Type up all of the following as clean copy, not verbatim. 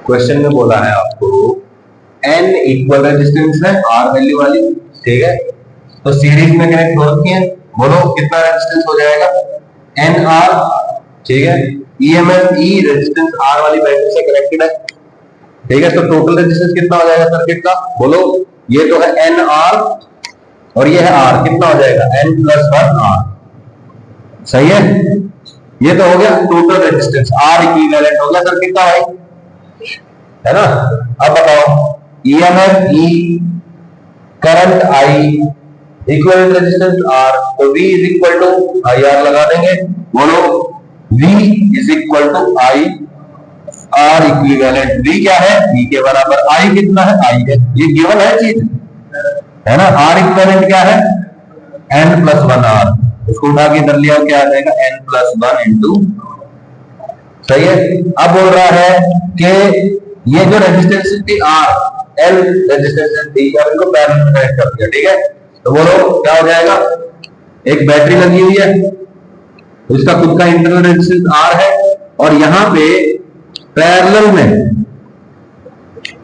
Question में बोला है आपको n इक्वल रेजिस्टेंस है r वैल्यू वाली, ठीक है। तो सीरीज में कनेक्ट हो रखी है, बोलो कितना रेजिस्टेंस हो जाएगा, एन आर, ठीक है। ईएमएफ ई रेजिस्टेंस आर वाली बैटरी से कनेक्टेड है, ठीक है। तो टोटल रेजिस्टेंस कितना हो जाएगा सर्किट का, बोलो। ये तो है एन आर और ये है आर, कितना हो जाएगा एन प्लस वन आर, सही है। ये तो हो गया टोटल रेजिस्टेंस, आर इक्विवेलेंट हो गया सर्किट का भाई, है ना। अब बताओ EMF E, current I, equivalent resistance R, तो V is equal to I R लगा देंगे, बोलो V is equal to I R equivalent. V क्या है, V के बराबर I कितना है, I है, ये गिवन है चीज, है ना। R इक्विवेलेंट क्या है, n प्लस वन आर, उसको उठा के इधर लिया क्या आ जाएगा n प्लस वन इंटू, सही है। अब बोल रहा है कि ये जो रेजिस्टेंस थी R, L रेजिस्टेंस थी, अब इनको पैरेलल में कनेक्ट कर दिया, ठीक है। तो बोलो क्या हो जाएगा, एक बैटरी लगी हुई है, उसका खुद का इंटरनल रेजिस्टेंस R है, और यहां पे पैरेलल में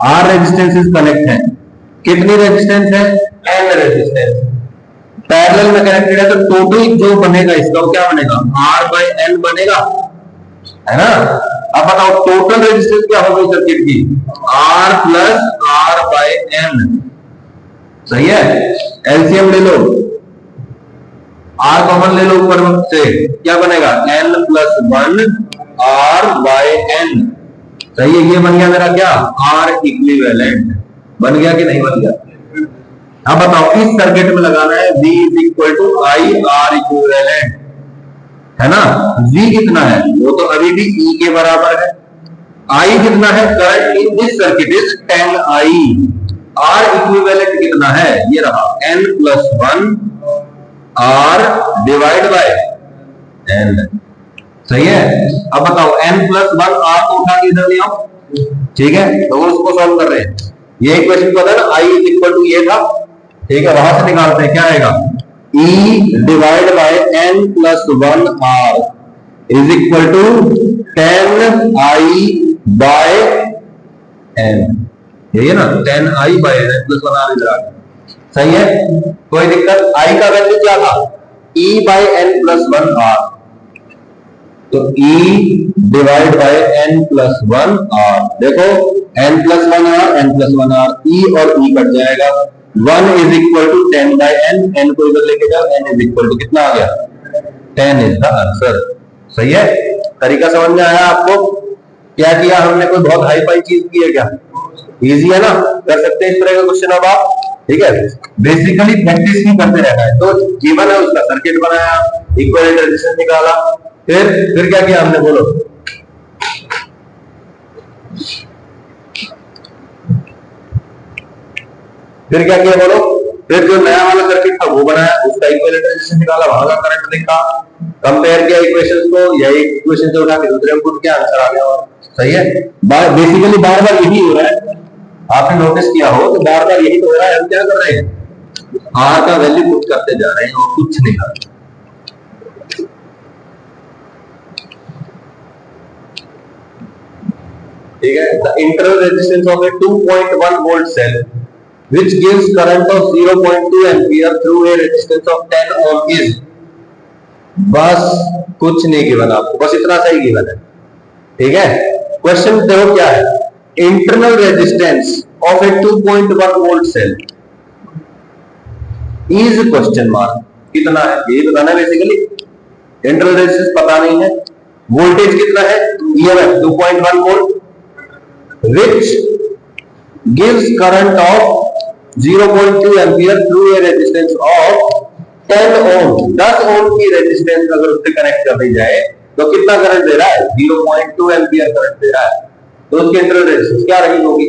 R रेजिस्टेंसेस कनेक्ट है। कितनी रेजिस्टेंस है, N रेजिस्टेंस पैरेलल में कनेक्टेड है, तो टोटल जो बनेगा इसका वो क्या बनेगा, R बाय N बनेगा, है ना। अब बताओ टोटल रेजिस्टेंस क्या होगी सर्किट की, R plus R by N, सही है। एलसीएम ले लो, R कॉमन ले लो ऊपर से, क्या बनेगा N plus one R by N, सही है। ये बन गया मेरा क्या, R इक्विवेलेंट, बन गया कि नहीं बन गया। अब बताओ इस सर्किट में लगाना है V is equal to I R equivalent, है ना। V कितना है, वो तो अभी भी E के बराबर है। I कितना है, current in this circuit is 10I। R equivalent कितना है, ये रहा N plus one R divide by N, सही है। अब बताओ N प्लस वन R को उठा के इधर ले आओ, ठीक है। तो उसको सॉल्व कर रहे हैं, ये इक्वेशन पता है ना, I इज इक्वल टू ये था, ठीक है। वहां से निकालते हैं क्या आएगा, E divide by N plus one R is equal to 10I by N, यही है ना, 10I by N plus one R इधर आ गया, सही है। कोई दिक्कत, I का वैल्यू क्या था, E by N plus one R, तो E divide by N plus one R, देखो N plus one R, N plus one R, E और E कट जाएगा, 1 is equal to 10 by N, N को इधर लेके जाओ, N इज इक्वल टू कितना आ गया, 10 इज द आंसर, सही है। तरीका समझ में आया आपको, क्या किया हमने, कोई बहुत हाई फाई चीज की है क्या, इजी है ना, कर सकते हैं इस तरह का क्वेश्चन अब आप, ठीक है। बेसिकली प्रैक्टिस ही करते रहना है। तो गिवन है, उसका सर्किट बनाया, इक्विवेलेंट रेजिस्टेंस निकाला, फिर क्या किया हमने, बोलो। फिर क्या किया बोलो, फिर जो नया वाला सर्किट था वो बनाया, उसका इक्विवेलेंट रेजिस्टेंस निकाला, वहां का करंट लिखा, कंपेयर किया इक्वेशंस को, यही इक्वेशन से उठा के दूसरे में पुट किया, आंसर आ गया, और सही है। बेसिकली बार बार यही हो रहा है, आपने नोटिस किया हो तो बार बार यही तो हो रहा है। हम क्या कर रहे हैं, R का वैल्यू पुट करते जा रहे हैं और कुछ नहीं कर रहे, ठीक है। The internal resistance of a 2.1 volt cell which gives current of 0.2 ampere through a resistance of 10 ohm is, बस कुछ नहीं गिवन आपको, बस इतना सही गिवन है, ठीक है। क्वेश्चन देखो क्या है, internal resistance of a 2.1 volt cell is question mark, कितना है ये बताना है बेसिकली। इंटरनल रेजिस्टेंस पता नहीं है, वोल्टेज कितना है, EMF 2.1 volt which gives current of 0.2 ampere through a resistance of 10 ओम, 10 ओम की रेजिस्टेंस अगर उससे कनेक्ट कर दी जाए तो कितना करंट दे रहा है, 0.2 एम्पियर करंट दे रहा है, तो उसकी इंटरनल रेजिस्टेंस क्या रही होगी।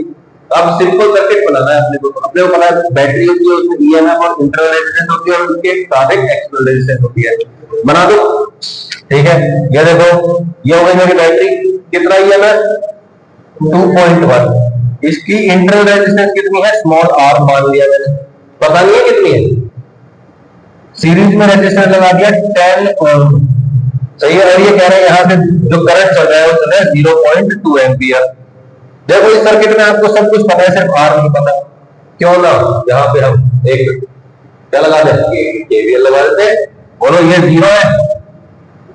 अब सिंपल सर्किट बनाना है अपने को पता है, बैटरी होती है, उसमें ईएमएफ और इंटरनल रेजिस्टेंस होती है, और उसके साथ एक एक्सटर्नल रेजिस्टेंस होती है, बना दो, ठीक है। ये देखो ये हो गई मेरी बैटरी, कितना ईएमएफ 2.1, इसकी इंटरनल रेजिस्टेंस कितनी है, स्मॉल r मान लिया मैंने, पता नहीं है कितनी है, सीरीज में रेजिस्टेंस लगा दिया 10 ओम, सही है। और ये कह रहे हैं यहां से जो करंट चल रहा है वो चल रहा है 0.2 एम्पियर, देखो इस सर्किट में आपको सब कुछ पता है, सिर्फ आर नहीं पता। क्यों ना यहाँ पे हम एक क्या लगा दें, केवीएल लगा देते हैं। बोलो ये जीरो है,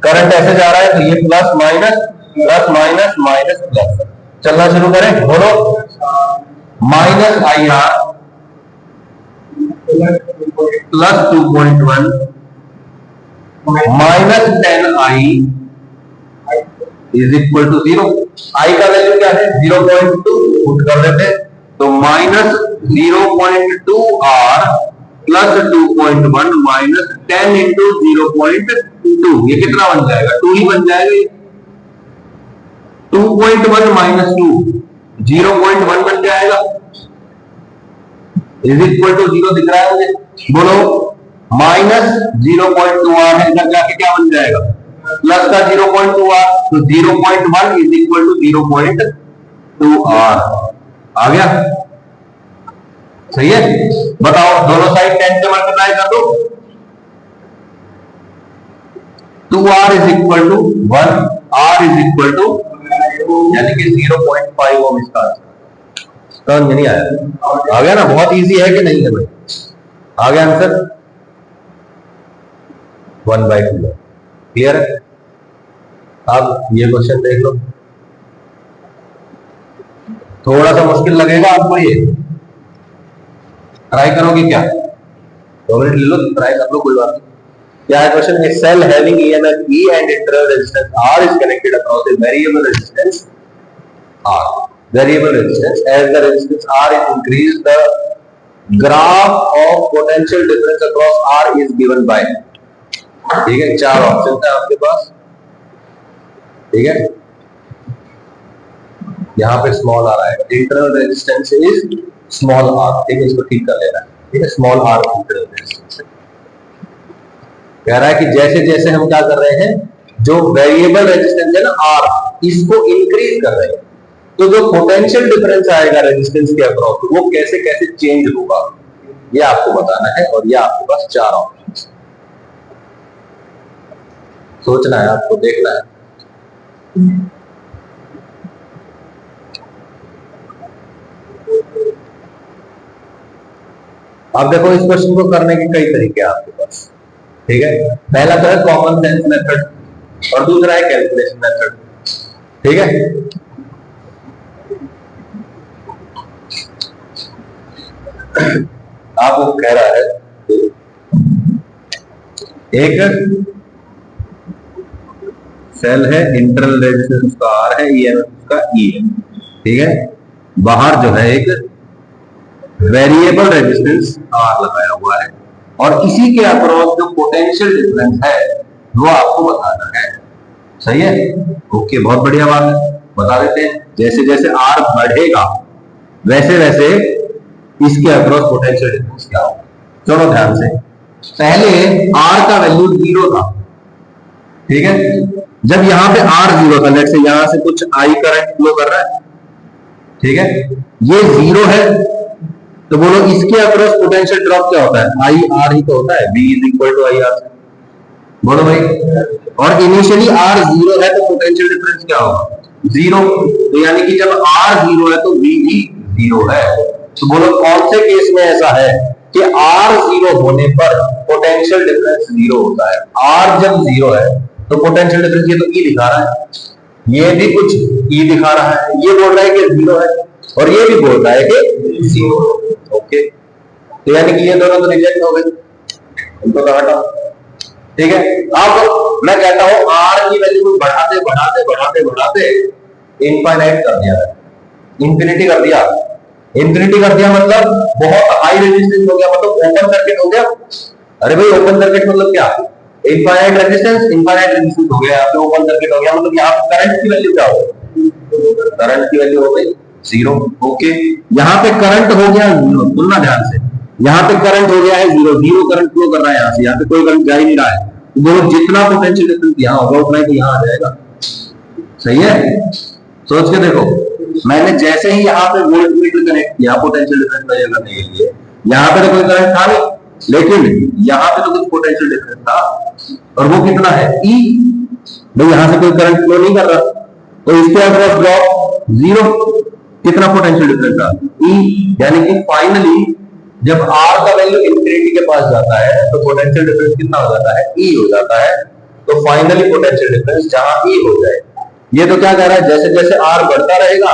करंट ऐसे जा रहा है तो ये plus minus plus minus minus plus, चलना शुरू करें। बोलो minus I R plus 2.1 minus 10i is equal to 0। I का वैल्यू क्या है 0.2, पुट कर देते हैं तो minus 0.2 R plus 2.1 minus 10 into 0.2, ये कितना बन जाएगा 2 ही बन जाएगा। 2.1 माइनस 2 0.1 बन जाएगा, इज इक्वल टू 0 दिख रहा है मुझे। बोलो माइनस 0.2 आर है, इधर जाके क्या बन जाएगा प्लस का 0.2 आर, तो 0.1 इज इक्वल टू 0.2 आर। आ गया, सही है। बताओ दोनों साइड 10 से मल्टीप्लाई कर दो, 2r is equal to 1, r is equal to यानी कि 0.5 ओम इसका समझ नहीं आया। आ गया ना, बहुत इजी है कि नहीं है भाई, आ गया आंसर 1/2। क्लियर है। अब ये क्वेश्चन देख लो, थोड़ा सा मुश्किल लगेगा आपको, ये ट्राई करोगे क्या, 2 मिनट ले लो, ट्राई कर लो, कोई बात नहीं। क्या है question, a cell having EMF E and internal resistance R is connected across a variable resistance R. Variable resistance, as the resistance R is increased, the graph of potential difference across R is given by। ठीक है, 4 option है आपके पास। ठीक है, यहां पे small R आएगा, internal resistance is small R. ठीक है, इसको ठीक कर लेना है। ठीक है, स्मॉल आर इंटरनल रेजिस्टेंस कह रहा है कि जैसे जैसे हम क्या कर रहे हैं, जो वेरिएबल रेजिस्टेंस है ना आर, इसको इंक्रीज कर रहे हैं, तो जो पोटेंशियल डिफरेंस आएगा रेजिस्टेंस के अक्रॉस, वो कैसे कैसे चेंज होगा, ये आपको बताना है। और ये आपके पास 4 ऑप्शन, सोचना है आपको, देखना है। अब देखो इस क्वेश्चन को करने के कई तरीके हैं आपके पास। ठीक है, पहला तो है कॉमन सेंस मेथड और दूसरा है कैलकुलेशन मेथड। ठीक है, आपको कह रहा है एक सेल है, इंटरनल रेजिस्टेंस उसका आर है, EMF उसका E है। ठीक है, बाहर जो है एक वेरिएबल रेजिस्टेंस आर लगाया हुआ है, और इसी के अक्रॉस जो पोटेंशियल डिफरेंस है वो आपको बताना है। सही है, ओके, बहुत बढ़िया बात है, बता देते हैं। जैसे जैसे आर बढ़ेगा वैसे वैसे इसके अक्रॉस पोटेंशियल डिफरेंस क्या होगा। चलो ध्यान से, पहले आर का वैल्यू 0 था। ठीक है, जब यहां पे आर 0 था, लेट से यहां से कुछ आई करंट फ्लो कर रहा है, ठीक है, ये 0 है, तो बोलो इसके अक्रॉस पोटेंशियल ड्रॉप क्या होता है, आई आर ही तो होता है, V is equal to I R. बोलो भाई, और इनिशियली आर 0 है तो पोटेंशियल डिफरेंस क्या होगा 0, तो यानी कि जब आर 0 है तो V भी 0 है। तो बोलो कौन से केस में ऐसा है कि आर 0 होने पर पोटेंशियल डिफरेंस 0 होता है। आर जब 0 है तो पोटेंशियल डिफरेंस, ये तो E दिखा रहा है, ये भी कुछ E दिखा रहा है, ये बोल रहा है कि 0 है, और ये भी बोल रहा है कि 0। ओके, तो यानी कि ये दोनों तो रिजेक्ट हो गए, इनको तो हटाओ। ठीक है, अब मैं कहता हूं आर की वैल्यू को बढ़ाते बढ़ाते बढ़ाते बढ़ाते इनफाइनाइट कर दिया, इंफिनिटी कर दिया। इंफिनिटी कर दिया मतलब बहुत हाई रेजिस्टेंस हो गया, मतलब ओपन सर्किट हो गया। अरे भाई ओपन सर्किट मतलब क्या, इनफाइनाइट रेजिस्टेंस, इनफाइनाइट रेजिस्टेंस हो गया, यहाँ पे ओपन सर्किट हो गया, मतलब यहाँ पे करंट की वैल्यू क्या होगी, करंट की वैल्यू हो गई 0। ओके, यहाँ पे करंट हो गया 0, सुनना ध्यान से, यहाँ पे करंट हो गया है 0, 0 करंट फ्लो कर रहा है यहाँ से, यहाँ पे कोई करंट जा ही नहीं रहा है, तो जितना पोटेंशियल डिफरेंस यहाँ होगा उतना ही यहाँ आ जाएगा। सही है, सोच के देखो, मैंने जैसे ही यहाँ पे वोल्ट मीटर कनेक्ट किया पोटेंशियल डिफरेंस मेजर करने के लिए, यहाँ पे तो कोई करंट था नहीं, लेकिन यहाँ पे तो कुछ पोटेंशियल डिफरेंस था, और वो कितना है E, भाई यहाँ से कोई करंट फ्लो नहीं कर रहा, तो इसके अक्रॉस ड्रॉप 0। कितना पोटेंशियल डिफरेंस था ई, यानी कि फाइनली जब आर का वैल्यू इंफिनिटी के पास जाता है तो पोटेंशियल डिफरेंस कितना हो जाता है, ई हो जाता है। तो फाइनली पोटेंशियल डिफरेंस जहां ई हो जाए, ये तो क्या कह रहा है, जैसे जैसे आर बढ़ता रहेगा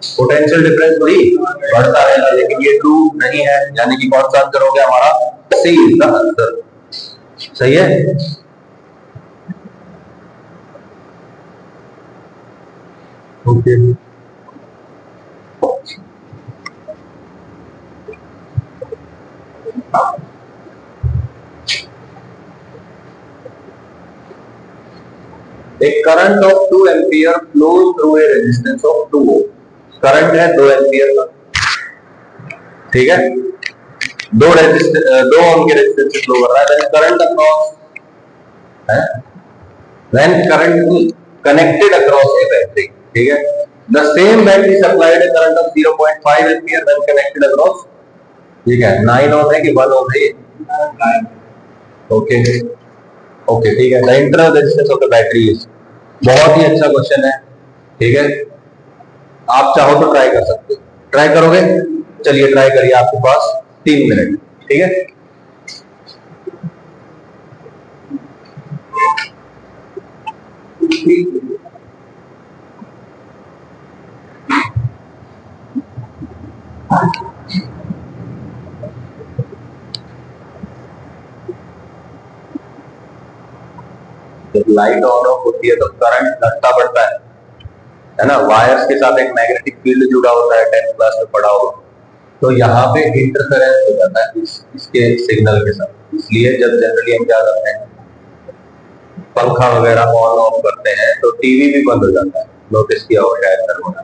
पोटेंशियल डिफरेंस वही बढ़ता रहेगा, लेकिन ये ट्रू नहीं है, यानी कि कौन सा आंसर हो गया हमारा, सी इज द आंसर। सही है। Okay, A current of 2 ampere flows through a resistance of 2 ohm। Current है 2 एम्पियर का, ठीक है, दो ओम के रेजिस्टेंस से फ्लो कर रहा है, देन करंट अक्रॉस है, then current connected across a battery, ठीक है। The same battery supplied A current of 0.5 ampere when connected across, ठीक है, 9 ओम है कि 1 ओम है, 9। ओके ओके, ठीक है, the internal resistance of the battery is, बहुत ही अच्छा क्वेश्चन है, ठीक है, आप चाहो तो ट्राई कर सकते हो, ट्राई करोगे, चलिए ट्राई करिए, आपके पास 3 मिनट, ठीक है। जब लाइट ऑन ऑफ होती है तो करंट घटता बढ़ता है ना, वायर्स के साथ एक मैग्नेटिक फील्ड जुड़ा होता है, 10th क्लास में पढ़ा होगा। तो यहाँ पे इंटरफेरेंस हो जाता है इसके सिग्नल के साथ, इसलिए जब जनरली हम क्या करते हैं, पंखा वगैरह ऑन ऑफ करते हैं तो टीवी भी बंद हो जाता है, नोटिस किया हो शायद सर होना,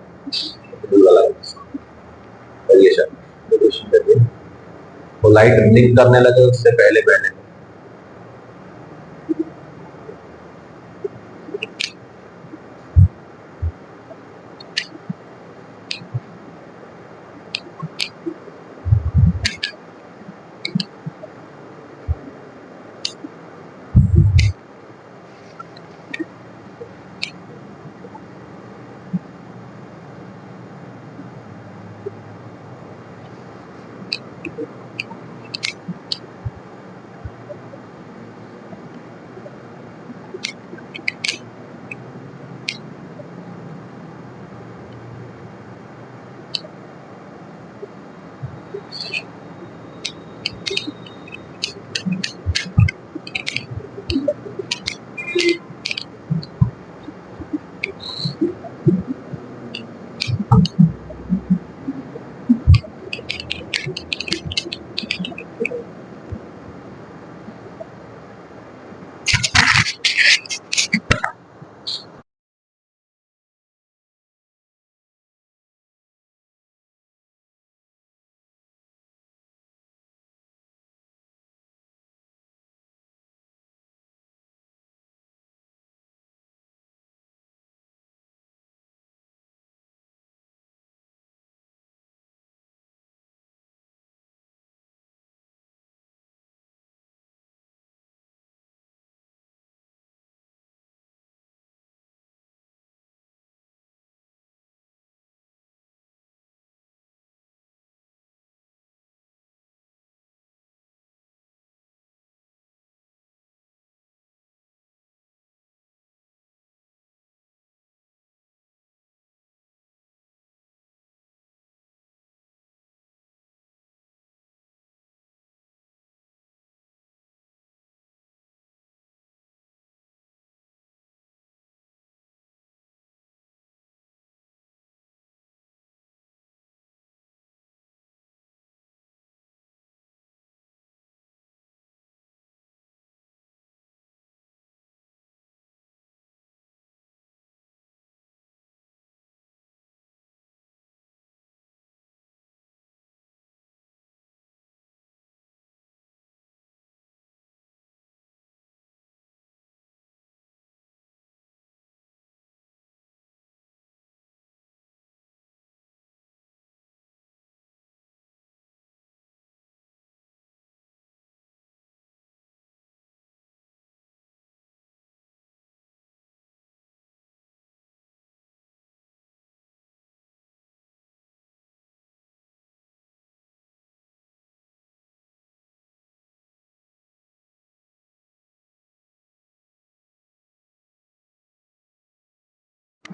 वो लाइट ब्लिंक करने लगे उससे पहले पहले।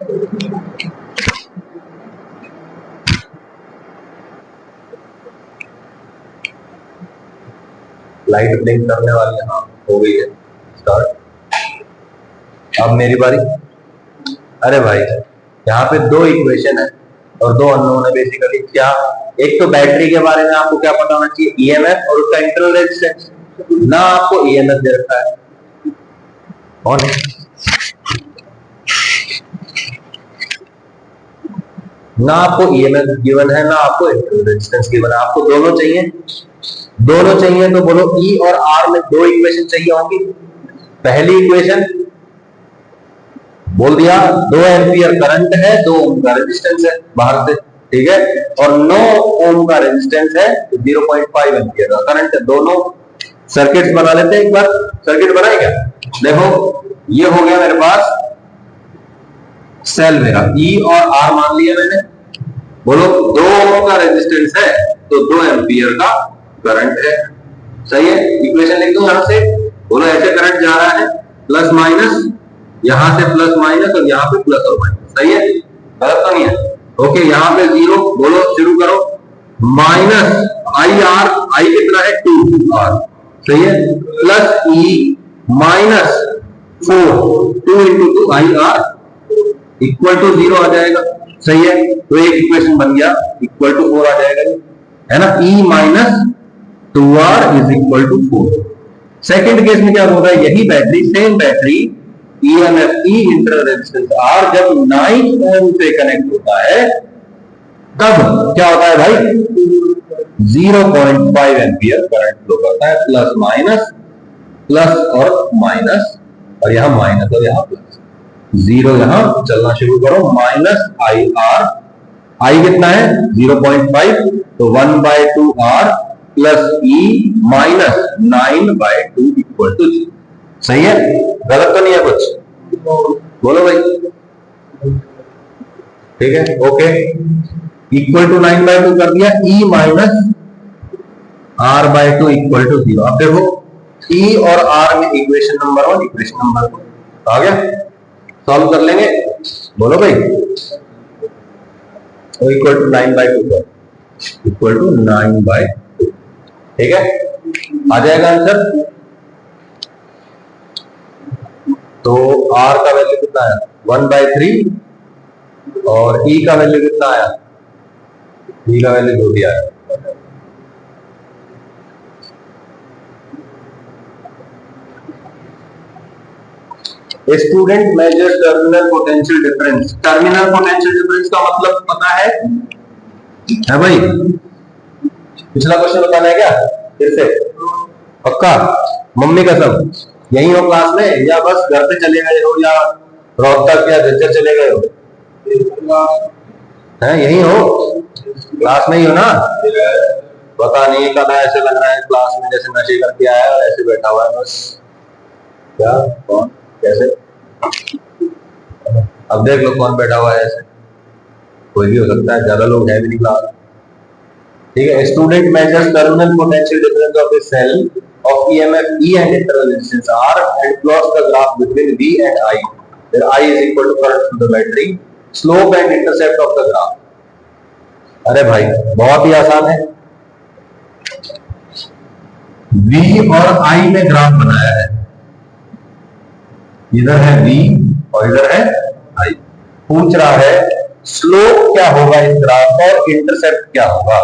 लाइट ब्लिंक करने वाली है, हाँ हो गई है स्टार्ट। अब मेरी बारी। अरे भाई यहाँ पे दो इक्वेशन है और दो अननोन है बेसिकली। क्या, एक तो बैटरी के बारे में आपको क्या पता होना चाहिए, ईएमएफ और उसका इंटरनल रेजिस्टेंस। ना आपको ईएमएफ दे रखा है और ना आपको ईएमएफ गिवन है, ना आपको इंटरनल रेजिस्टेंस गिवन है। आपको दोनों चाहिए, दोनों चाहिए तो बोलो ई और आर में दो इक्वेशन चाहिए होंगी। पहली इक्वेशन बोल दिया 2 एम्पियर करंट है, 2 ओम का रेजिस्टेंस है बाहर से, ठीक है, और 9 ओम का रेजिस्टेंस है, 0.5 एम्पियर का करंट है। दोनों सर्किट्स बना लेते हैं, एक बार सर्किट बनाए क्या। देखो ये हो गया मेरे पास सेल मेरा, ई और आर मान लिया मैंने। बोलो 2 ओम का रेजिस्टेंस है तो 2 एम्पियर का करंट है, सही है। इक्वेशन लिख दो यहां से, बोलो ऐसे करंट जा रहा है प्लस माइनस, यहां से प्लस माइनस और यहां पे प्लस और माइनस, सही है, गलत तो नहीं है। ओके, यहां पे 0, बोलो शुरू करो, माइनस आई आर, आई कितना है 2 आर, सही है, plus E minus 4, 2 into 2 I R equal to 0 आ जाएगा, सही है। तो एक इक्वेशन बन गया, इक्वल टू 4 आ जाएगा, है ना, E minus 2r is equal to 4। Second case में क्या बोल रहा है, यही battery, same battery, EMF E internal resistance R जब 9 ओम से कनेक्ट होता है तब क्या होता है भाई, 0.5 एम्पियर करंट फ्लो करता है, प्लस माइनस, प्लस और माइनस, और यहां माइनस और यहां प्लस, 0 यहां चलना शुरू करो, माइनस आई आर, आई कितना है 0.5, तो 1/2 R plus E minus 9/2 equal to 0, सही है, गलत तो नहीं है कुछ, बोलो भाई, ठीक है, ओके। इक्वल टू 9/2 कर दिया, E minus r/2 equal to 0। अब देखो ई और आर में इक्वेशन नंबर 1, इक्वेशन नंबर 2 आ गया, सॉल्व कर लेंगे, बोलो भाई। तो इक्वल टू 9/2, इक्वल टू 9/2, ठीक है, आ जाएगा आंसर। तो R का वैल्यू कितना आया 1/3 और E का वैल्यू कितना आया, E का वैल्यू जो भी आया। Student measure terminal potential difference. Terminal potential difference का मतलब पता है भाई, पिछला क्वेश्चन बताना है क्या फिर से, पक्का, मम्मी कसम, यही हो क्लास में या बस घर पे चले गए हो या रोहतक या झज्जर चले गए हो, है यही हो, क्लास में ही हो ना। पता नहीं कल ऐसे लग रहा है क्लास में जैसे नशे करके आया और ऐसे बैठा हुआ है बस, क्या कौन कैसे, अब देख लो कौन बैठा हुआ है ऐसे, कोई भी हो सकता है, ज्यादा लोग है भी नहीं क्लास, ठीक है। Student measures terminal potential difference of a cell of EMF E and internal resistance R and plots the graph between V and I, where I is equal to current through the battery, slope and intercept of the graph। अरे भाई बहुत ही आसान है, V और I में graph बनाया है, इधर है V और इधर है I, पूछ रहा है स्लोप क्या होगा इस ग्राफ का और इंटरसेप्ट क्या होगा,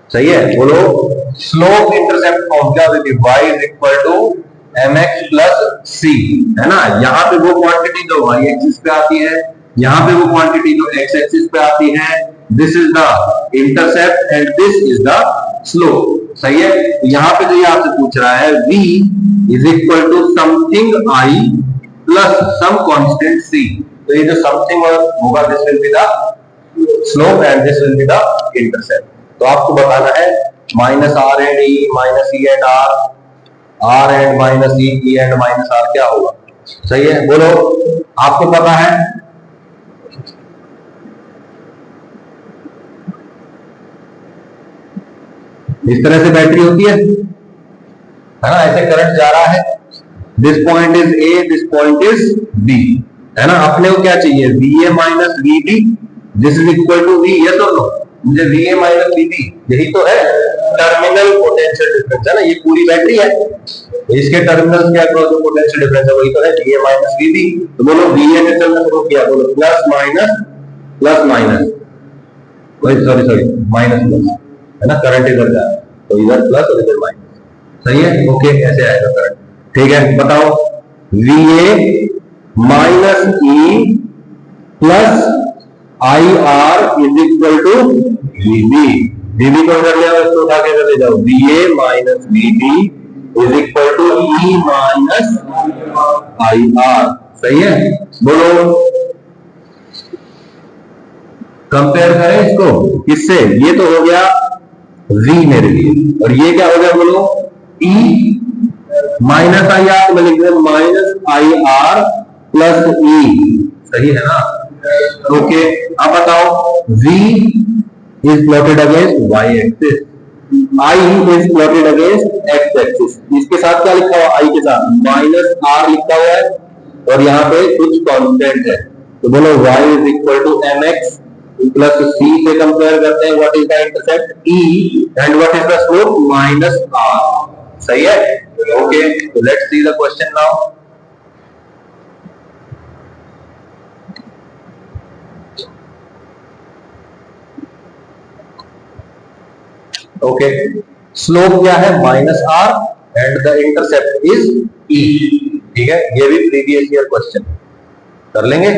सही है, बोलो स्लोप इंटरसेप्ट फॉर्म क्या होती है, y is equal to mx plus c, है ना। यहाँ पे वो क्वांटिटी जो y एक्सिस पे आती है, यहाँ पे वो क्वांटिटी जो x एक्सिस पे आती है, this is the intercept and this is the slope, सही है। यहाँ पे जो ये आपसे पूछ रहा है v is equal to something i plus some constant c, तो ये जो समथिंग होगा this will be the slope and this will be the intercept. तो आपको बताना है minus R and E, minus E and R, R and minus E, E and minus R क्या होगा, सही है, बोलो आपको पता है। इस तरह से बैटरी होती है ना, ऐसे करंट जा रहा है, this point is A, this point is B, है ना। अपने को क्या चाहिए, VA minus VB, this is equal to V, yes और नो। मुझे VA माइनस VB, यही तो है टर्मिनल पोटेंशियल डिफरेंस, है ना। ये पूरी बैटरी है, इसके टर्मिनल्स के अक्रॉस जो पोटेंशियल डिफरेंस है वही तो है VA माइनस VB। तो बोलो VA ने चलना शुरू किया, बोलो plus minus, sorry minus plus, है ना, करंट इधर जा रहा है तो इधर प्लस और इधर माइनस, सही है, ओके, ऐसे आएगा करंट। ठीक है, बताओ VA minus E plus IR is equal to VB। VB को कर लिया, इसको उठा के ले जाओ, VA minus VB is equal to E minus IR, सही है। बोलो कंपेयर करें इसको किससे, ये तो हो गया V मेरे लिए, और ये क्या हो गया बोलो E माइनस IR, मैं लिख रहा हूं माइनस IR प्लस E, सही है ना। ओके, अब बताओ V is plotted against Y axis, I is plotted against X axis. इसके साथ क्या लिखा हुआ, I के साथ माइनस R लिखा हुआ है, और यहाँ पे कुछ कांस्टेंट है, तो बोलो Y is equal to mx plus C से कंपेयर करते हैं, what is the intercept E and what is the slope minus R, सही है। ओके, तो let's see the question now. Okay, slope क्या है minus R and the intercept is E, ठीक है, ये भी प्रीवियस ईयर क्वेश्चन कर लेंगे।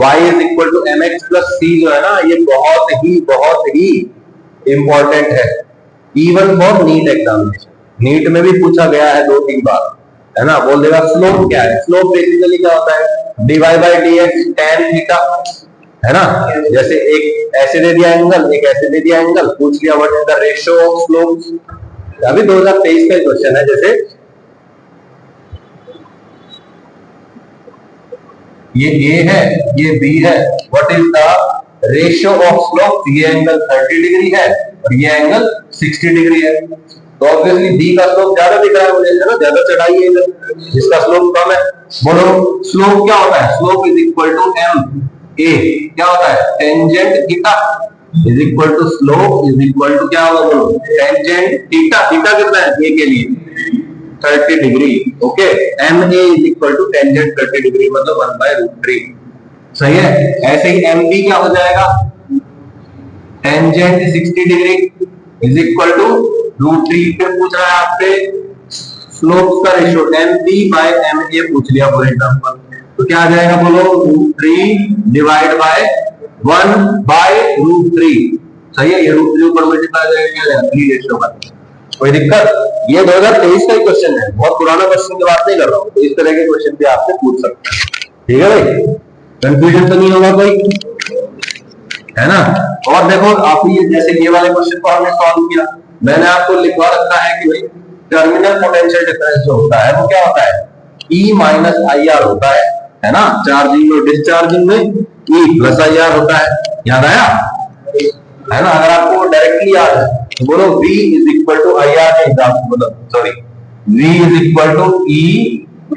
Y is equal to mx plus C जो है ना, ये बहुत ही इंपॉर्टेंट है, even for NEET examination. NEET में भी पूछा गया है 2-3 बार, है ना। बोल देगा स्लोप क्या है, स्लोप बेसिकली क्या होता है, dy by dx tan theta, है ना। जैसे एक ऐसे दे दिया एंगल, एक ऐसे दे दिया एंगल, पूछ लिया what is the ratio of slopes. अभी 2023 का क्वेश्चन है, जैसे ये A है, ये B है, what is the ratio of slope, ये एंगल 30 डिग्री है और ये एंगल 60 डिग्री है, तो ऑब्वियसली B का स्लोप ज्यादा दिख रहा है मुझे, है ना, ज्यादा चढ़ाई है इधर, जिसका स्लोप कम है। बोलो स्लोप क्या होता है, slope is equal to MA, क्या होता है tangent theta is equal to slope is equal to क्या होगा, बोलो टेंजेंट थीटा, थीटा कितना है A के लिए 30 degree, okay, MA is equal to tangent 30 degree, मतलब 1/√3, सही है। ऐसे ही MB क्या हो जाएगा, tangent 60 degree is equal to √3। फिर पूछ रहा है आपसे स्लोप का रेशियो, MB बाय MA पूछ लिया फॉर एग्जांपल, तो क्या आ जाएगा बोलो √3 डिवाइड बाय 1/√3, सही है। ये √3 ऊपर मल्टीप्लाई करेंगे क्या आएगा 3 रेशियो का, कोई दिक्कत। ये 2023 का ही क्वेश्चन है, बहुत पुराना क्वेश्चन की बात नहीं कर रहा हूं, तो इस तरह के क्वेश्चन भी आपसे पूछ सकते हैं, ठीक है भाई, कंफ्यूजन तो नहीं होगा कोई, है ना। और देखो आप ये जैसे ये वाले क्वेश्चन को हमने सॉल्व किया, मैंने आपको लिखवा रखा है कि भाई टर्मिनल पोटेंशियल डिफरेंस जो होता है वो क्या होता है, E माइनस IR होता है ना। चार्जिंग और डिस्चार्जिंग में E प्लस IR होता है, याद आया, है ना। अगर आपको डायरेक्टली याद है तो बोलो V is equal to IR के हिसाब से, मतलब sorry V is equal to E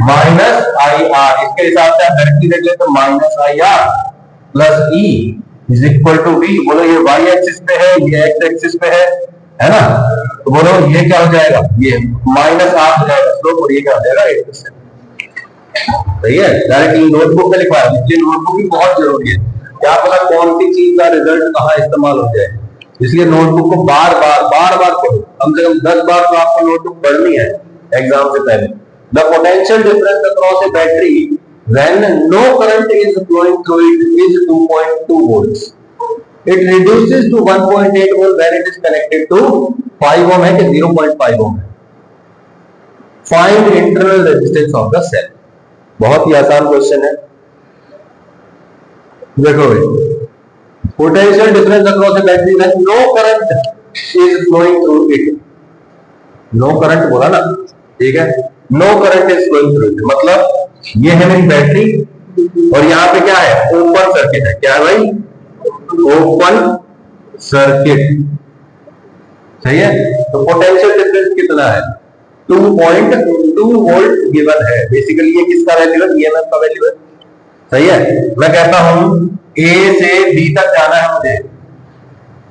minus IR, इसके हिसाब से आप डायरेक्टली देख लेते तो minus IR plus E is equal to V। बोलो ये Y एक्सिस पे है, ये X एक्सिस पे है ना, तो बोलो ये क्या हो जाएगा, ये माइनस R हो जाएगा स्लोप, और ये क्या हो जाएगा 8%, सही है। डायरेक्टली नोटबुक में लिखवाया, इसलिए नोटबुक भी बहुत जरूरी है, क्या पता कौन सी चीज का रिजल्ट कहाँ इस्तेमाल हो जाए, इसलिए नोटबुक को बार बार पढ़ो, कम से कम 10 बार तो आपको नोटबुक पढ़नी है एग्जाम से पहले। The potential difference across a battery when no current is flowing through it is 2.2 volts. It reduces to 1.8 volt when it is connected to 5 ohm है कि 0.5 ohm है। Find internal resistance of the cell। बहुत ही आसान question है, देखो भाई, potential difference across a battery when no current is flowing through it, no current बोला ना, ठीक है, no current is flowing through it, मतलब ये है मेरी बैटरी और यहाँ पे क्या है ओपन सर्किट है, क्या है भाई ओपन सर्किट, सही है। तो पोटेंशियल डिफरेंस कितना है 2.2 वोल्ट गिवन है, बेसिकली ये किसका वैल्यू है, ईएमएफ का वैल्यू है, सही है। मैं कहता हूं ए से बी तक जाना है मुझे,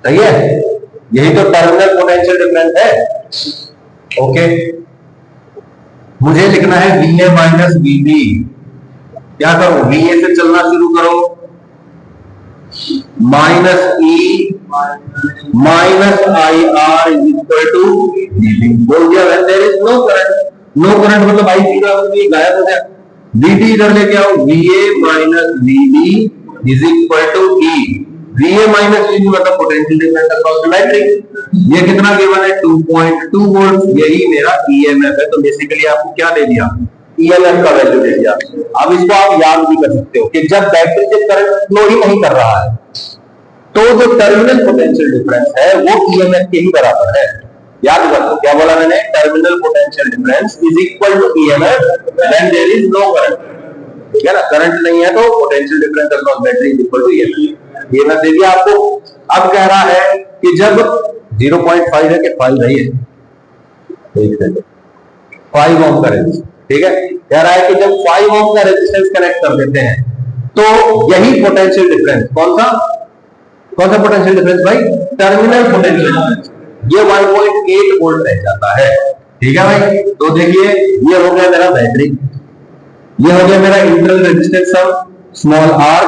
सही है, यही तो टर्मिनल पोटेंशियल डिफरेंस है। ओके, मुझे लिखना है VA माइनस VB। क्या करो, VA से चलना शुरू करो, minus E minus IR is equal to VB। बोल दिया when there is no current, no current मतलब I जीरो गायब हो गया। VT इधर लेके आओ, VA minus VB is equal to E। VA minus VB मतलब potential difference across the battery. ये कितना गिवन है, 2.2 वोल्ट, यही मेरा EMF है। तो बेसिकली आपको क्या दे दिया, EMF का वैल्यू दे दिया। अब इसको आप याद भी कर सकते हो कि जब बैटरी से करंट फ्लो ही नहीं कर रहा है तो जो टर्मिनल पोटेंशियल डिफरेंस है वो EMF के ही बराबर है। याद रखो क्या बोला मैंने, terminal potential difference is equal to EMF when there is no current. ठीक है ना, करंट नहीं है तो potential difference across battery is equal to EMF। ये मैं दे दिया आपको। अब कह रहा है कि जब 0.5 है कि 5 नहीं है, 5 ओम का रेजिस्टेंस, ठीक है, कह रहा है कि जब 5 ओम का रेजिस्टेंस कनेक्ट कर देते हैं तो यही पोटेंशियल डिफरेंस, कौन सा पोटेंशियल डिफरेंस भाई, टर्मिनल पोटेंशियल डिफरेंस, ये 1.8 वोल्ट रह जाता है। ठीक है भाई, तो देखिए ये हो गया मेरा बैटरी, ये हो गया मेरा internal resistance small r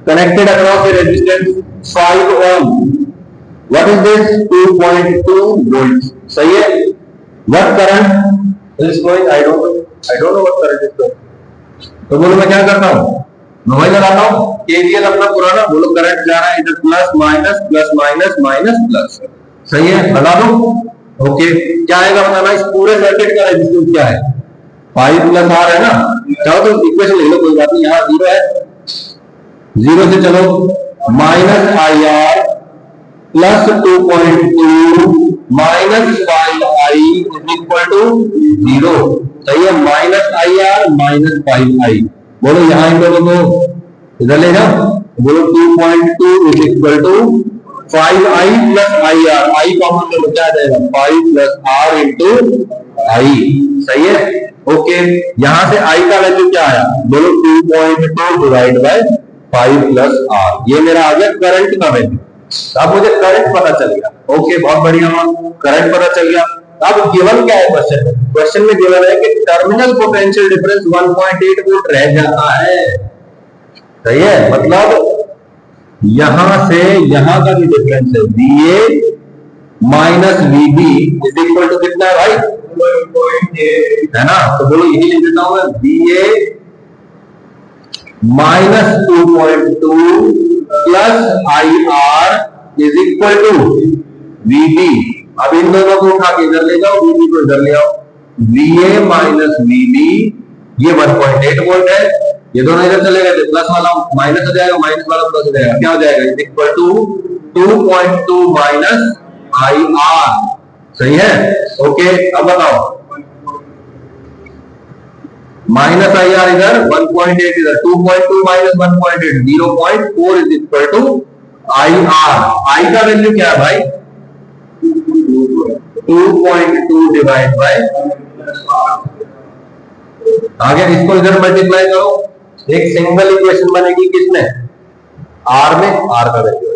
connected across the resistance 5 ohm. What is this, 2.2 volt, सही है। What current is going, I don't know what current is going. तो बोलो मैं क्या करता हूं, मैं लगाता हूं केवीएल अपना पुराना, बोलो करंट जा रहा है इधर plus minus plus minus minus plus, सही है, लगा दो। ओके, क्या आएगा बताना, इस पूरे सर्किट का रेजिस्टेंस क्या है, 5 प्लस R है ना। चाहो तो इक्वेशन लिख लो, कोई बात नहीं, यहाँ 0 है, 0 से चलो minus IR plus 2.2 minus 5I is equal to 0, सही है, माइनस IR माइनस 5I। बोलो यहाँ इन दोनों को इधर ले जाओ, बोलो 2.2 is equal to 5I plus IR, I common ले लो, क्या आ जाएगा 5 प्लस R इंटू I, सही है। ओके, यहां से I का वैल्यू क्या आया, बोलो 2.2 डिवाइड बाय 5 प्लस R, ये मेरा आ गया करंट का वैल्यू। अब मुझे करंट पता चल गया, ओके बहुत बढ़िया, करंट पता चल गया। अब गिवन क्या है क्वेश्चन, क्वेश्चन में गिवन है कि टर्मिनल पोटेंशियल डिफरेंस 1.8 वोल्ट रह जाता है, सही है, मतलब यहां से यहां का भी डिफरेंस है VA minus VB is equal to कितना है भाई, 1.8 है ना। तो बोलो यही लिख देता हूं मैं, VA minus 2.2 plus IR is equal to VB। अब इन दोनों को उठा के इधर ले जाओ, VB को इधर ले आओ, VA माइनस VB, ये 1.8 वोल्ट है, ये दोनों इधर चले गए, प्लस वाला माइनस हो जाएगा, माइनस वाला प्लस हो जाएगा, क्या हो जाएगा, is equal to 2.2 minus IR, सही है। ओके, अब बताओ, माइनस IR इधर 1.8 इधर, 2.2 minus 1.8 0.4 is equal to IR। I का वैल्यू क्या है भाई, 2.2 डिवाइड बाय, आगे इसको इधर मल्टीप्लाई करो, एक सिंगल इक्वेशन बनेगी किसमें, R में, R का वैल्यू,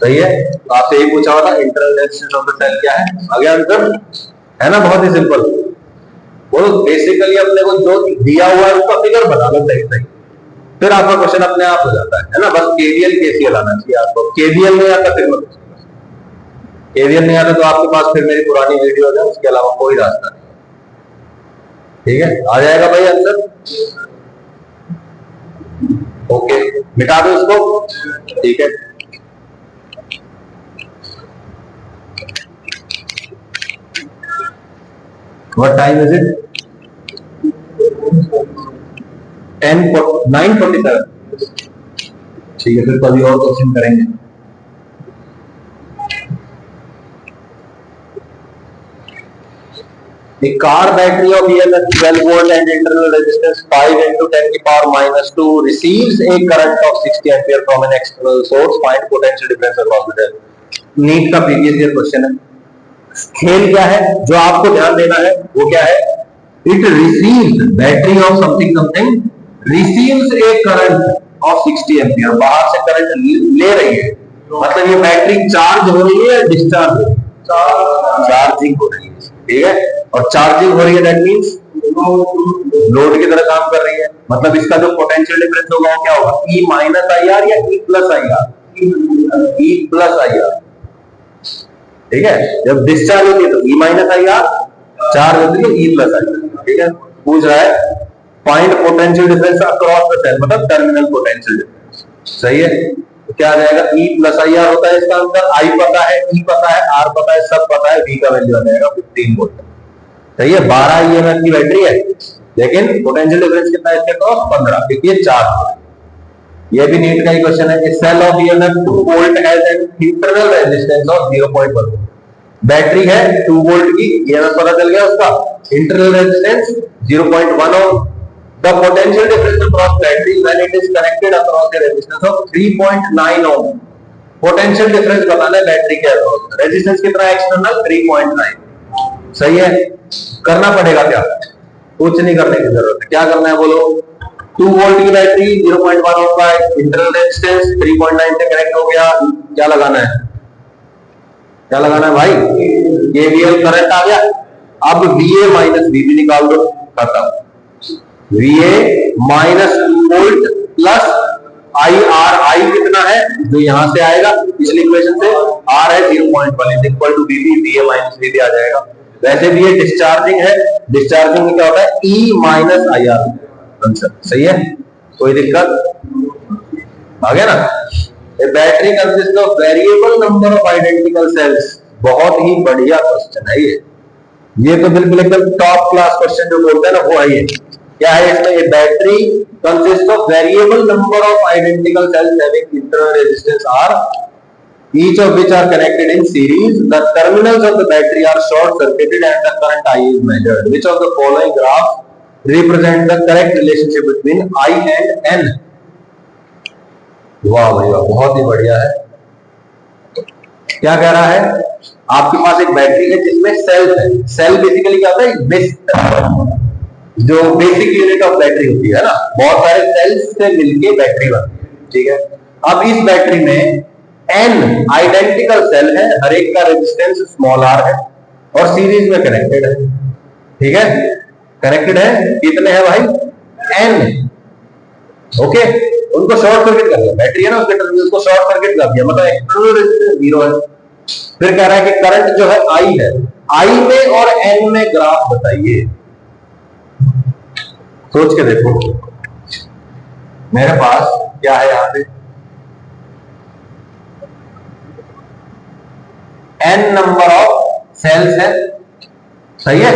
सही है। तो आपसे यही पूछा हुआ था internal resistance of the cell क्या है, आगे आंसर है ना, बहुत ही सिंपल। वो बेसिकली अपने को जो दिया हुआ है उसका फिगर बना लो सही सही, फिर आपका क्वेश्चन अपने आप हो जाता है ना। बस केवीएल केसीएल आना चाहिए आपको, केवीएल नहीं आता फिर मत, केवीएल नहीं आता तो आपके पास फिर मेरी पुरानी वीडियो है, उसके अलावा कोई रास्ता नहीं, ठीक है। आ जाएगा भाई आंसर, ओके, मिटा दो इसको, ठीक है। What time is it? 9:47। ठीक है, फिर कभी और क्वेश्चन करेंगे। The car battery of EMF 12 volt and internal resistance 5 into 10 की power minus 2 receives a current of 60 ampere from an external source. Find potential difference across the cell. NEET का previous year question है। खेल क्या है जो आपको ध्यान देना है, वो क्या है, it receives battery of something something receives A current of 60 ampere, बाहर से करंट ले रही है, मतलब ये बैटरी चार्ज हो रही है या डिस्चार्ज हो रही है? चार्जिंग हो रही है, ठीक है। और चार्जिंग हो रही है दैट मींस लोड की तरह काम कर रही है, मतलब इसका जो पोटेंशियल डिफरेंस होगा वो क्या होगा, E माइनस आई आर या E plus I R? E plus I R, ठीक है। जब डिस्चार्ज होती है तो E minus I are, charge होती है E प्लस आई आर, ठीक है। पूछ रहा है find potential difference across the cell, मतलब टर्मिनल पोटेंशियल डिफरेंस, सही है। तो क्या आ जाएगा, E प्लस आई आर होता है इसका आंसर। I पता है, E पता है, R पता है, सब पता है, V का वैल्यू आ जाएगा 15 वोल्ट, सही है। 12 ईएमएफ की बैटरी है, लेकिन पोटेंशियल डिफरेंस कितना है इसके क्रॉस 15, क्योंकि ये चार्ज। ये भी नीट का ही क्वेश्चन है कि cell of EMF 2 volt has an internal resistance of 0.1। Battery है 2 वोल्ट की, ईएमएफ पता चल गया उसका, internal resistance 0.1 ohm. The potential difference across battery when it is connected across the resistance of 3.9 ohm. Potential difference बताना है battery के across, resistance कितना है एक्सटर्नल 3.9, सही है। करना पड़ेगा क्या, कुछ नहीं करने की जरूरत है, क्या करना है बोलो। 2 वोल्ट की बैटरी 0.1 ओम का इंटरनल रेजिस्टेंस 3.9 से कनेक्ट हो गया, क्या लगाना है, क्या लगाना है भाई, केवीएल करंट आ गया। अब VA माइनस VB निकाल दो, खत्म। VA minus 2 volt plus IR, I कितना है जो यहां से आएगा पिछली इक्वेशन से, R है 0.1 is equal to VB, VA minus VB आ जाएगा। वैसे भी ये डिस्चार्जिंग है, डिस्चार्जिंग में क्या होता है E माइनस IR आंसर, सही है, कोई दिक्कत आ गया ना। A battery consist of variable number of identical cells, बहुत ही बढ़िया क्वेश्चन है ये तो बिल्कुल एकदम टॉप क्लास क्वेश्चन जो बोलते हैं ना वो है ये। क्या है इसमें, ये battery consist of variable number of identical sales having internal resistance R, each of which are connected in series. The terminals of the battery are short circuited and the current I is measured. Which of the following graphs represent the correct relationship between I and N? वाह भाई वाह, बहुत ही बढ़िया है। क्या कह रहा है, आपके पास एक बैटरी है जिसमें सेल्स है। सेल बेसिकली क्या होता है, जो बेसिक यूनिट ऑफ बैटरी होती है ना, बहुत सारे सेल्स से मिलके बैटरी बनती है, ठीक है। अब इस बैटरी में N आइडेंटिकल सेल है, हर एक का रेजिस्टेंस स्मॉल r है और सीरीज में कनेक्टेड है, ठीक है। कनेक्टेड है, कितने हैं भाई, N, ओके। उनको शॉर्ट सर्किट कर दिया, बैटरी है ना उसके टर्मिनल्स को शॉर्ट सर्किट कर दिया, मतलब एक्सटर्नल रेजिस्टेंस 0 है। फिर कह रहा है कि करंट जो है I है, I में और N में ग्राफ बताइए। सोच के देखो, मेरे पास क्या है यहां पे, N नंबर ऑफ सेल्स है, सही है।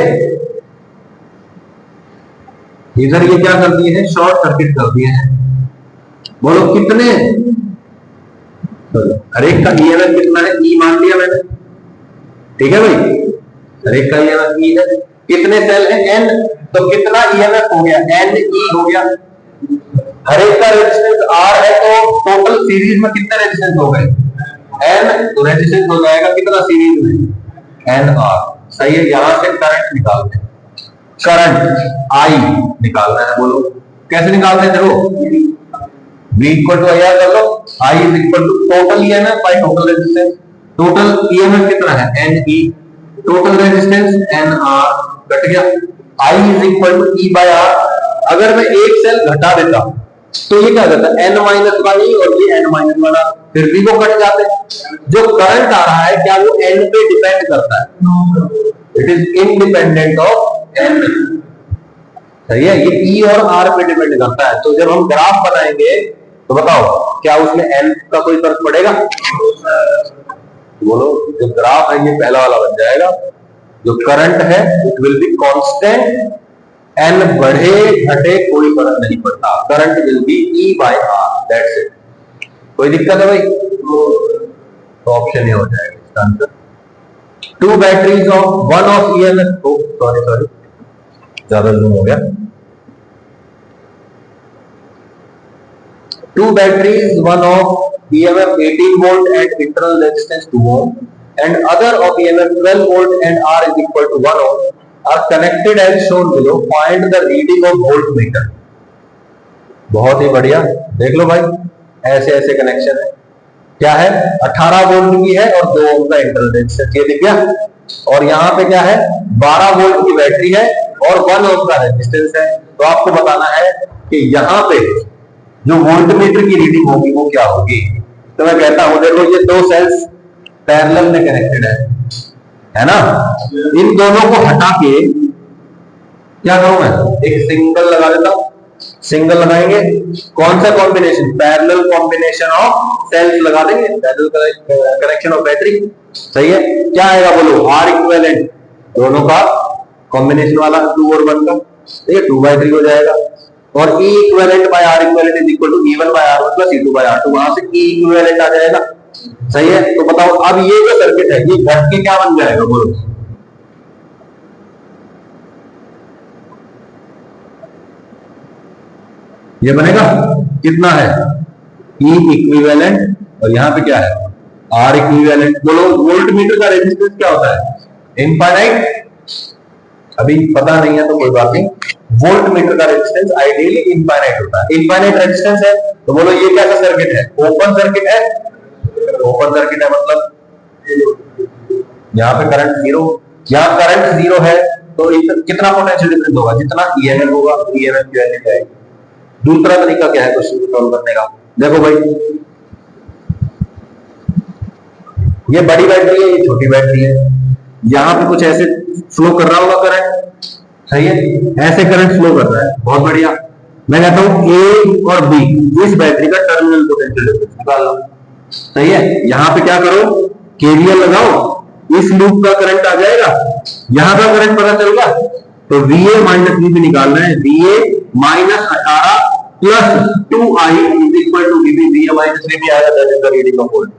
इधर ये क्या कर दिए हैं, शॉर्ट सर्किट कर दिए हैं। बोलो कितने, हर एक का ईएमएफ कितना है, E मान लिया मैंने, ठीक है भाई। हर एक का ईएमएफ E है, कितने सेल है N, तो कितना ईएमएफ हो गया, NE हो गया। हर एक का रेजिस्टेंस R है, तो टोटल सीरीज में कितने रेजिस्टेंस हो गए N, तो रेजिस्टेंस हो जाएगा कितना सीरीज में, NR, सही है। यहां से करंट निकालते हैं, करंट I निकालना है, बोलो कैसे निकालते हैं, देखो V इक्वल टू IR कर लो, I is equal to total EMF by total resistance. Total EMF कितना है NE, total resistance NR cut गया, I is equal to E by R। अगर मैं एक सेल घटा देता तो ये क्या जाता है, N माइनस वाला और ये N माइनस वाला, फिर भी वो कट जाते। जो करंट आ रहा है क्या वो N पे डिपेंड करता है, it is independent of N, सही है। ये E और R पे डिपेंड करता है। तो जब हम ग्राफ बनाएंगे तो बताओ क्या उसमें N का कोई फर्क पड़ेगा, बोलो। जो ग्राफ है ये पहला वाला बन जाएगा, जो करंट है it will be constant, N बढ़े घटे कोई फर्क नहीं पड़ता, current will be E by R, that's it. कोई दिक्कत है भाई, तो ऑप्शन ये हो जाएगा इसका answer. 2 batteries of one of EMF, sorry ज्यादा जूम हो गया। 2 batteries, one of EMF 18 volt and internal resistance 2 ohm and other of EMF 12 volt and R is equal to 1 ohm are connected as shown below. Find the reading of voltmeter. बहुत ही बढ़िया। देख लो भाई, ऐसे ऐसे connection है। क्या है, 18 वोल्ट की है और 2 ओम का इंटरनल रेजिस्टेंस, ये दिख गया। और यहाँ पे क्या है, 12 वोल्ट की बैटरी है और 1 ओम का रेजिस्टेंस है। तो आपको बताना है कि यहाँ पे जो वोल्टमीटर की रीडिंग होगी वो क्या होगी। तो मैं कहता हूं, देखो ये 2 सेल्स पैरेलल में कनेक्टेड है ना। इन दोनों को हटा के क्या करूं मैं, एक सिंगल लगा देता हूं। सिंगल लगाएंगे, कौन सा combination, parallel combination of cells लगा देंगे, पैरेलल कनेक्शन ऑफ बैटरी। सही है, क्या आएगा बोलो, आर इक्विवेलेंट, दोनों का कॉम्बिनेशन वाला 2 और 1 का, ठीक है, 2/3 हो जाएगा। और E equivalent by R equivalent is equal to E1 by R1 plus E2 by R2, वहां से E इक्विवेलेंट आ जाएगा। सही है, तो बताओ अब ये जो सर्किट है ये घट के क्या बन जाएगा बोलो, ये बनेगा कितना है, E इक्विवेलेंट और यहाँ पे क्या है, R इक्विवेलेंट। बोलो वोल्ट मीटर का रेजिस्टेंस क्या होता है, इनफाइनाइट। अभी पता नहीं है तो कोई बात नहीं, वोल्ट मीटर का रेजिस्टेंस आइडियली इनफाइनाइट होता है। इनफाइनाइट रेजिस्टेंस है तो बोलो ये कैसा सर्किट है, ओपन सर्किट है। ओपन सर्किट है मतलब यहाँ पे करंट जीरो, यहाँ करंट जीरो है तो कितना पोटेंशियल डिफरेंस होगा, जितना ईएमएफ होगा ईएमएफ की वैल्यू क्या है। दूसरा तरीका क्या है क्वेश्चन को सॉल्व करने का, देखो भाई ये बड़ी बैटरी है, ये छोटी बैटरी है, यहां पे कुछ ऐसे फ्लो कर रहा होगा करंट। सही है, ऐसे करंट फ्लो कर रहा है, बहुत बढ़िया। मैं कहता हूं ए और बी, इस बैटरी का टर्मिनल पोटेंशियल डिफरेंस निकाल लो। सही है, यहां पे क्या करो, केवीएल लगाओ, इस लूप का करंट आ जाएगा, यहां का करंट पता चल गया। तो VA माइनस VB निकालना है, VA minus 18 plus 2I is equal to VB। VA minus VB आएगा, that is the reading of volt.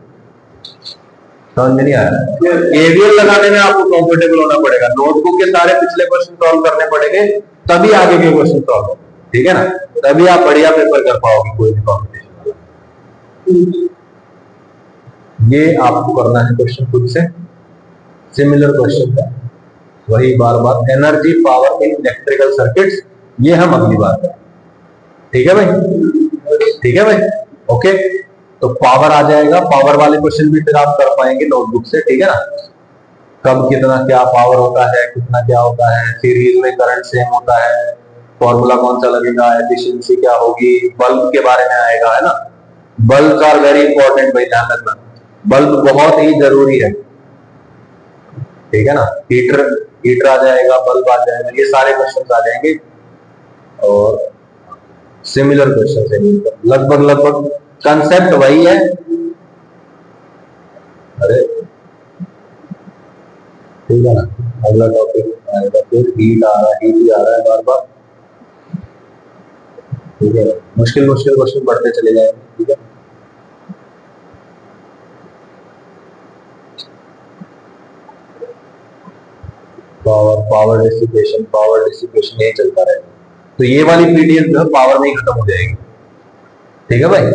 समझ में नहीं आया, केवीएल लगाने में आपको कंफर्टेबल होना पड़ेगा, नोटबुक के सारे पिछले क्वेश्चन सॉल्व करने पड़ेंगे, तभी आगे के क्वेश्चन सॉल्व होंगे, ठीक है ना, तभी आप बढ़िया पेपर कर पाओगे कोई भी कॉम्पिटिशन। ये आपको करना है क्वेश्चन खुद से, सिमिलर क्वेश्चन है, वही बार बार energy power in electrical circuits, ये हम अगली बार करें। ठीक है भाई, ठीक है भाई, ओके। तो पावर आ जाएगा, पावर वाले क्वेश्चन भी फिर आप कर पाएंगे नोटबुक से, ठीक है ना। कब कितना क्या पावर होता है, कितना क्या होता है, सीरीज में करंट सेम होता है, फॉर्मूला कौन सा लगेगा, एफिशिएंसी क्या होगी, बल्ब के बारे में आएगा, है ना। बल्ब आर वेरी इंपॉर्टेंट भाई, ध्यान रखना, बल्ब बहुत ही जरूरी है, ठीक है ना। हीटर आ जाएगा, बल्ब आ जाएगा, ये सारे क्वेश्चन आ जाएंगे और सिमिलर क्वेश्चन है, लगभग कंसेप्ट वही है। अरे ठीक है ना, अगला टॉपिक आएगा फिर, हीट आ रहा है, हीट ही आ रहा है बार बार, ठीक है। मुश्किल क्वेश्चन बढ़ते चले जाएंगे, ठीक है। पावर डिसिपेशन यही चलता रहेगा। तो ये वाली पीडीएफ जो है पावर में ही खत्म हो जाएगी, ठीक है भाई,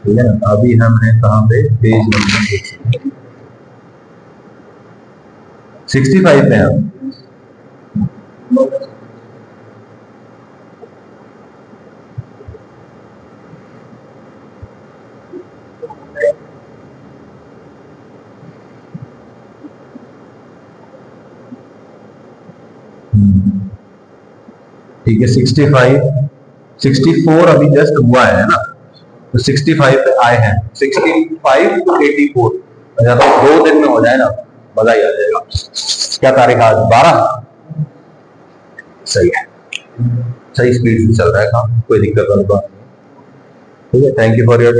ठीक है ना। अभी हम हैं कहां पे, पेज नंबर 65 पे हम। ठीक है, 64 अभी जस्ट हुआ है ना, तो 65 पे आए हैं, 65 to 84, तो 2 दिन में हो जाए ना, मजा ही आ जाएगा। क्या तारीख आज 12, सही है, सही स्पीड से चल रहा है काम, कोई दिक्कत वाली बात नहीं, ठीक है। Thank you for your